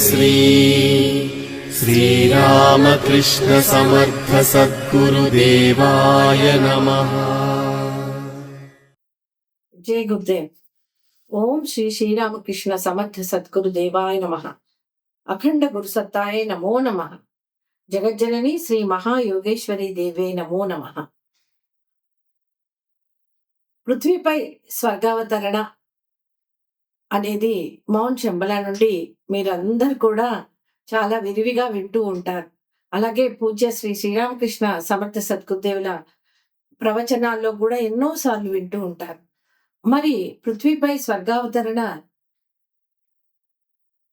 శ్రీ శ్రీరామకృష్ణ సమర్థ సద్గురుదేవాయ నమః. జై గురుదేవ్. ఓం శ్రీ శ్రీరామకృష్ణ సమర్థ సద్గురుదేవాయ నమః. అఖండ గురుసత్తాయ నమో నమః. జగజ్జనని శ్రీ మహాయోగేశ్వరి దేవే నమో నమః. పృథ్వీపై స్వర్గావతరణ అనేది మౌంట్ శంబల నుండి మీరందరూ కూడా చాలా విరివిగా వింటూ ఉంటారు. అలాగే పూజ్య శ్రీ శ్రీరామకృష్ణ సమర్థ సద్గురుదేవుల ప్రవచనాల్లో కూడా ఎన్నోసార్లు వింటూ ఉంటారు. మరి పృథ్వీపై స్వర్గావతరణ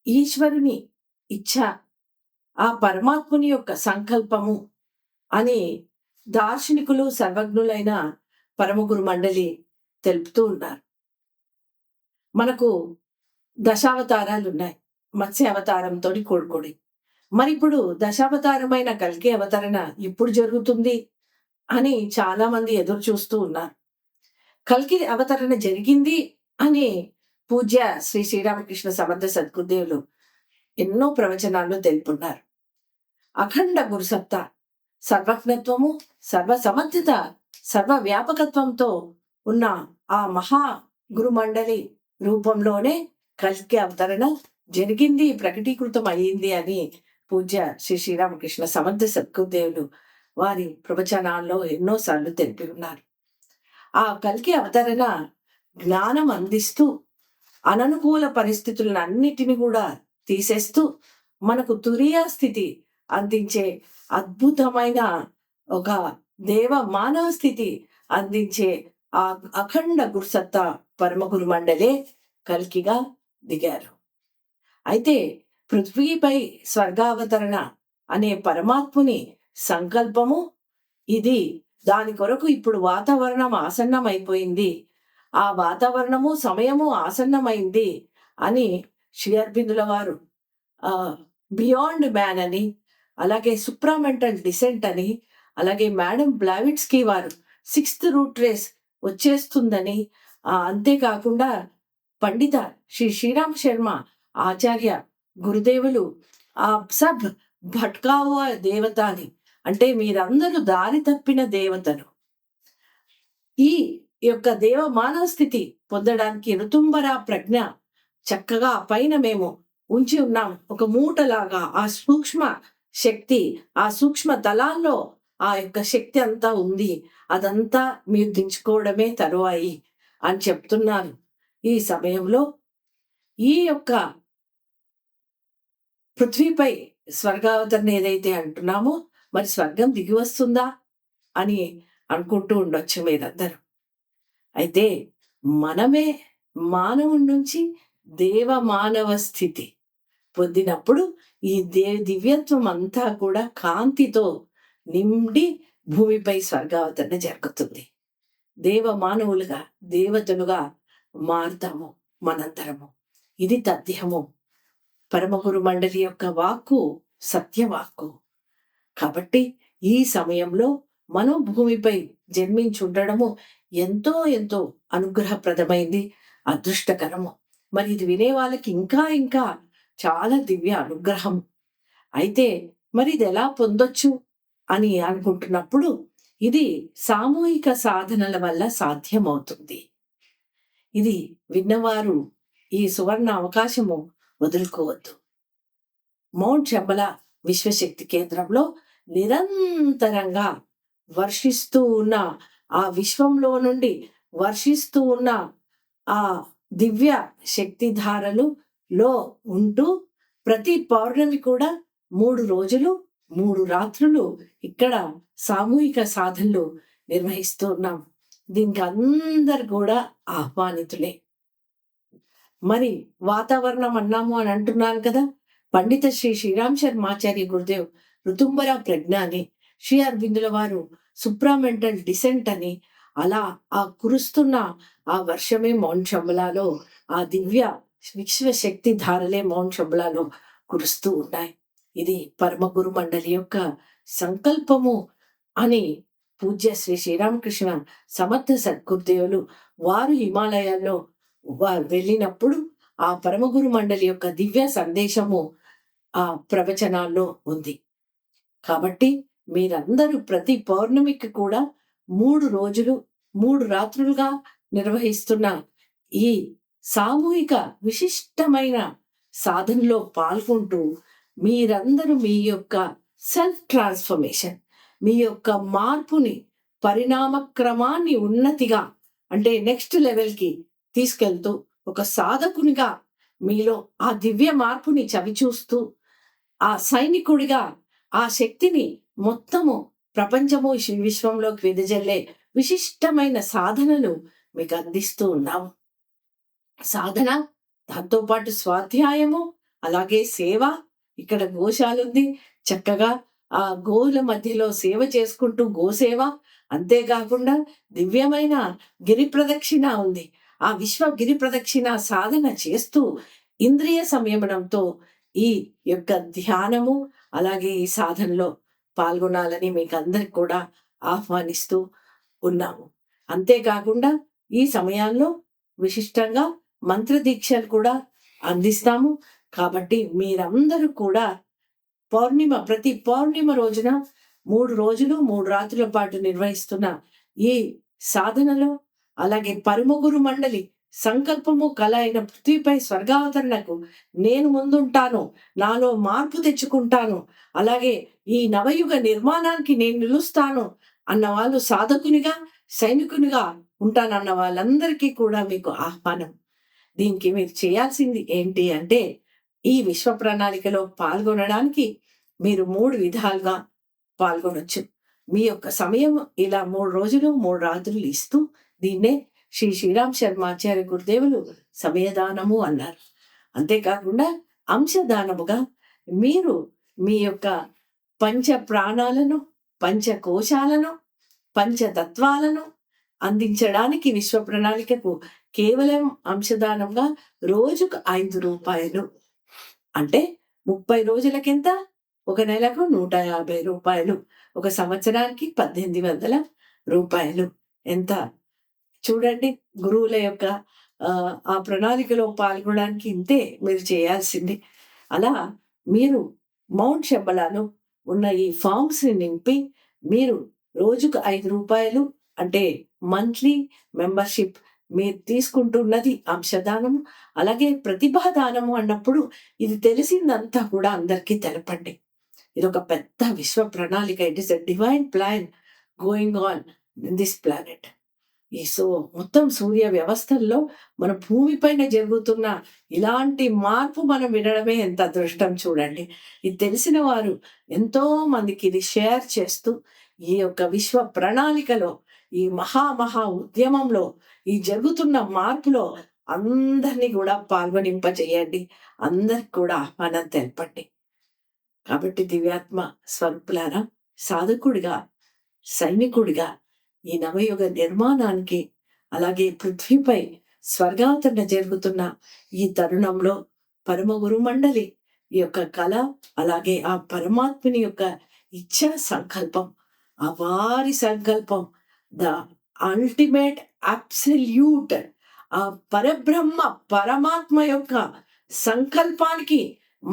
ఈశ్వరుని ఇచ్ఛ, ఆ పరమాత్ముని యొక్క సంకల్పము అని దార్శనికులు సర్వజ్ఞులైన పరమగురు మండలి తెలుపుతూ ఉన్నారు. మనకు దశావతారాలు ఉన్నాయి, మత్స్య అవతారంతో కూడుకొని. మరి ఇప్పుడు దశావతారమైన కల్కి అవతరణ ఎప్పుడు జరుగుతుంది అని చాలా మంది ఎదురు చూస్తూ ఉన్నారు. కల్కి అవతరణ జరిగింది అని పూజ్య శ్రీ శ్రీరామకృష్ణ సమర్థ సద్గురుదేవులు ఎన్నో ప్రవచనాల్లో తెలుపున్నారు. అఖండ గురుసత్తా, సర్వజ్ఞత్వము, సర్వసమర్థత, సర్వవ్యాపకత్వంతో ఉన్న ఆ మహా గురుమండలి రూపంలోనే కల్కి అవతరణ జరిగింది, ప్రకటీకృతం అయ్యింది అని పూజ్య శ్రీ శ్రీరామకృష్ణ సమర్థ సద్గురుదేవులు వారి ప్రవచనాల్లో ఎన్నోసార్లు తెలిపి ఉన్నారు. ఆ కల్కి అవతరణ జ్ఞానం అందిస్తూ అననుకూల పరిస్థితులను అన్నిటిని కూడా తీసేస్తూ మనకు తురీయ స్థితి అందించే అద్భుతమైన ఒక దేవ మానవ స్థితి అందించే ఆ అఖండ గురుసత్తా పరమగురు మండలే కల్కిగా దిగారు. అయితే పృథ్వీపై స్వర్గావతరణ అనే పరమాత్ముని సంకల్పము ఇది. దాని కొరకు ఇప్పుడు వాతావరణం ఆసన్నం అయిపోయింది, ఆ వాతావరణము సమయము ఆసన్నమైంది అని శ్రీ అరబిందుల వారు బియాండ్ మ్యాన్ అని, అలాగే సుప్రామెంటల్ డిసెంట్ అని, అలాగే మేడం బ్లావిట్స్కీ వారు 6th రూట్ రేస్ వచ్చేస్తుందని, అంతేకాకుండా పండిత శ్రీ శ్రీరామ్ శర్మ ఆచార్య గురుదేవులు ఆ సబ్ భట్కావ దేవత అని, అంటే మీరందరూ దారి తప్పిన దేవతలు, ఈ యొక్క దేవ మానవ స్థితి పొందడానికి ఋతుంబర ప్రజ్ఞ చక్కగా పైన మేము ఉంచి ఉన్నాం. ఒక మూటలాగా ఆ సూక్ష్మ శక్తి, ఆ సూక్ష్మ తలాల్లో ఆ యొక్క శక్తి అంతా ఉంది, అదంతా మీరు దించుకోవడమే తరువాయి అని చెప్తున్నారు. ఈ సమయంలో ఈ యొక్క పృథ్వీపై స్వర్గావతరణ ఏదైతే అంటున్నామో, మరి స్వర్గం దిగి వస్తుందా అని అనుకుంటూ ఉండొచ్చు మీరందరూ. అయితే మనమే మానవుడి నుంచి దేవ మానవ స్థితి పొందినప్పుడు ఈ దివ్యత్వం అంతా కూడా కాంతితో నిండి భూమిపై స్వర్గావతరణ జరుగుతుంది. దేవ మానవులుగా, దేవతలుగా మారుతాము మనందరము. ఇది తథ్యము. పరమగురు మండలి యొక్క వాక్కు సత్యవాక్కు. కాబట్టి ఈ సమయంలో మనం భూమిపై జన్మించుండడము ఎంతో ఎంతో అనుగ్రహప్రదమైంది, అదృష్టకరము. మరి ఇది వినే వాళ్ళకి ఇంకా ఇంకా చాలా దివ్య అనుగ్రహం. అయితే మరి ఇది ఎలా పొందొచ్చు అని అనుకుంటున్నప్పుడు ఇది సామూహిక సాధనల వల్ల సాధ్యమవుతుంది. ఇది విన్నవారు ఈ సువర్ణ అవకాశము వదులుకోవద్దు. మౌంట్ శంబల విశ్వశక్తి కేంద్రంలో నిరంతరంగా వర్షిస్తూ ఉన్న ఆ విశ్వంలో నుండి వర్షిస్తూ ఉన్న ఆ దివ్య శక్తి ధారలులో ఉంటూ ప్రతి పౌర్ణమి కూడా 3 రోజులు 3 రాత్రులు ఇక్కడ సామూహిక సాధనలు నిర్వహిస్తూ ఉన్నాం. దీనికి అందరు కూడా ఆహ్వానితులే. మరి వాతావరణం అన్నాము అని అంటున్నాను కదా, పండిత శ్రీ శ్రీరామ్ శర్మాచార్య గురుదేవ్ ఋతుంబర ప్రజ్ఞ అని, శ్రీ అరబిందుల వారు సుప్రామెంటల్ డిసెంట్ అని, అలా ఆ కురుస్తున్న ఆ వర్షమే మౌంట్ శంబలాలో, ఆ దివ్య విశ్వశక్తి ధారలే మౌంట్ శంబలాలో కురుస్తూ ఉన్నాయి. ఇది పరమగురు మండలి యొక్క సంకల్పము అని పూజ్య శ్రీ శ్రీరామకృష్ణ సమర్థ సద్గురుదేవులు వారు హిమాలయాల్లో వారు వెళ్ళినప్పుడు ఆ పరమగురు మండలి యొక్క దివ్య సందేశము ఆ ప్రవచనాల్లో ఉంది. కాబట్టి మీరందరూ ప్రతి పౌర్ణమికి కూడా 3 రోజులు 3 రాత్రులుగా నిర్వహిస్తున్న ఈ సామూహిక విశిష్టమైన సాధనలో పాల్గొంటూ మీరందరూ మీ యొక్క సెల్ఫ్ ట్రాన్స్ఫర్మేషన్, మీ యొక్క మార్పుని, పరిణామ క్రమాన్ని ఉన్నతిగా అంటే నెక్స్ట్ లెవెల్కి తీసుకెళ్తూ ఒక సాధకునిగా మీలో ఆ దివ్య మార్పుని చవిచూస్తూ ఆ సైనికుడిగా ఆ శక్తిని మొత్తము ప్రపంచము విశ్వంలోకి వెదజల్లే విశిష్టమైన సాధనలు మీకు అందిస్తూ ఉన్నాము. సాధన, దాంతోపాటు స్వాధ్యాయము, అలాగే సేవ. ఇక్కడ గోశాల ఉంది, చక్కగా ఆ గోవుల మధ్యలో సేవ చేసుకుంటూ గోసేవ. అంతేకాకుండా దివ్యమైన గిరి ప్రదక్షిణ ఉంది. ఆ విశ్వ గిరి ప్రదక్షిణ సాధన చేస్తూ ఇంద్రియ సంయమనంతో ఈ యొక్క ధ్యానము అలాగే ఈ సాధనలో పాల్గొనాలని మీకు అందరికి కూడా ఆహ్వానిస్తూ ఉన్నాము. అంతేకాకుండా ఈ సమయాల్లో విశిష్టంగా మంత్ర దీక్షలు కూడా అందిస్తాము. కాబట్టి మీరందరూ కూడా ప్రతి పౌర్ణిమ రోజున 3 రోజులు 3 రాత్రుల పాటు నిర్వహిస్తున్న ఈ సాధనలో అలాగే పరమగురు మండలి సంకల్పము కల అయిన పృథ్వీపై స్వర్గావతరణకు నేను ముందుంటాను, నాలో మార్పు తెచ్చుకుంటాను, అలాగే ఈ నవయుగ నిర్మాణానికి నేను నిలుస్తాను అన్న వాళ్ళు, సాధకునిగా సైనికునిగా ఉంటానన్న వాళ్ళందరికీ కూడా మీకు ఆహ్వానం. దీనికి మీరు చేయాల్సింది ఏంటి అంటే, ఈ విశ్వ ప్రణాళికలో పాల్గొనడానికి మీరు 3 విధాలుగా పాల్గొనొచ్చు. మీ యొక్క సమయం ఇలా 3 రోజులు 3 రాత్రులు ఇస్తూ దీన్నే శ్రీ శ్రీరామ్ శర్మాచార్య గురుదేవులు సమయదానము అన్నారు. అంతేకాకుండా అంశదానముగా మీరు మీ యొక్క పంచ ప్రాణాలను, పంచకోశాలను, పంచతత్వాలను అందించడానికి విశ్వ ప్రణాళికకు కేవలం అంశదానంగా రోజుకు 5 రూపాయలు, అంటే 30 రోజులకింత, ఒక నెలకు 150 రూపాయలు, ఒక సంవత్సరానికి 1800 రూపాయలు. ఎంత చూడండి, గురువుల యొక్క ఆ ప్రణాళికలో పాల్గొనడానికి ఇంతే మీరు చేయాల్సింది. అలా మీరు మౌంట్ శంబలాలో ఉన్న ఈ ఫామ్స్ని నింపి మీరు రోజుకు 5 రూపాయలు, అంటే మంత్లీ మెంబర్షిప్ మీరు తీసుకుంటున్నది అంశదానము. అలాగే ప్రతిభాదానము అన్నప్పుడు ఇది తెలిసిందంతా కూడా అందరికీ తెలపండి. ఇది ఒక పెద్ద విశ్వ ప్రణాళిక. It is a divine plan going on in this planet. ఈ మొత్తం సూర్య వ్యవస్థల్లో మన భూమిపైన జరుగుతున్న ఇలాంటి మార్పు మనం వినడమే ఎంత అదృష్టం చూడండి. ఇది తెలిసిన వారు ఎంతో మందికి ఇది షేర్ చేస్తూ ఈ యొక్క విశ్వ ప్రణాళికలో, ఈ మహా ఉద్యమంలో, ఈ జరుగుతున్న మార్పులో అందరినీ కూడా పాల్గొనింపజేయండి. అందరికి కూడా ఆహ్వానం తెలపండి. కాబట్టి దివ్యాత్మ స్వరూపులారా, సాధకుడిగా, సైనికుడిగా ఈ నవయుగ నిర్మాణానికి, అలాగే పృథ్వీపై స్వర్గావతరణ జరుగుతున్న ఈ తరుణంలో పరమ గురు మండలి ఈ యొక్క కళ, అలాగే ఆ పరమాత్మని యొక్క ఇచ్ఛా సంకల్పం, ఆ వారి సంకల్పం, ద అల్టిమేట్ అబ్సల్యూట్, ఆ పరబ్రహ్మ పరమాత్మ యొక్క సంకల్పానికి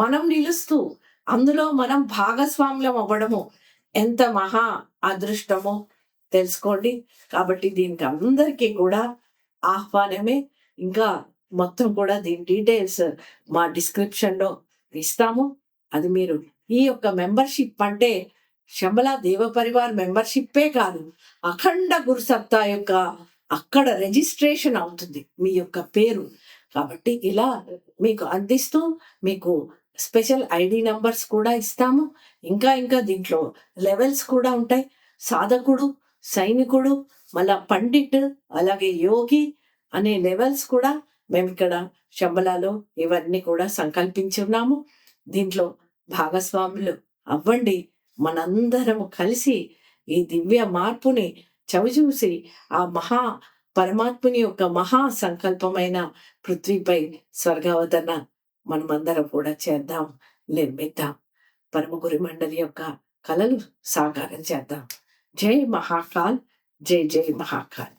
మనం నిలుస్తూ అందులో మనం భాగస్వామ్యం అవ్వడము ఎంత మహా అదృష్టమో తెలుసుకోండి. కాబట్టి దీనికి అందరికీ కూడా ఆహ్వానమే. ఇంకా మొత్తం కూడా దీని డీటెయిల్స్ మా డిస్క్రిప్షన్లో ఇస్తాము. అది మీరు ఈ యొక్క మెంబర్షిప్ అంటే శంబలా దేవ పరివార్ మెంబర్షిప్పే కాదు, అఖండ గురుసత్తా యొక్క అక్కడ రిజిస్ట్రేషన్ అవుతుంది మీ యొక్క పేరు. కాబట్టి ఇలా మీకు అందిస్తూ మీకు స్పెషల్ ఐడి నంబర్స్ కూడా ఇస్తాము. ఇంకా దీంట్లో లెవెల్స్ కూడా ఉంటాయి. సాధకుడు, సైనికుడు, మళ్ళా పండిట్, అలాగే యోగి అనే లెవెల్స్ కూడా మేము ఇక్కడ శంబలాలో ఇవన్నీ కూడా సంకల్పించున్నాము. దీంట్లో భాగస్వాములు అవ్వండి. మనందరము కలిసి ఈ దివ్య మార్పుని చవిచూసి ఆ మహా పరమాత్ముని యొక్క మహా సంకల్పమైన పృథ్వీపై స్వర్గావతరణ మనమందరం కూడా చేద్దాం, నిర్మిద్దాం. పరమగురు మండలి యొక్క కలలు సాకారం చేద్దాం. జై మహాకాల్, జై జై మహాకాల్.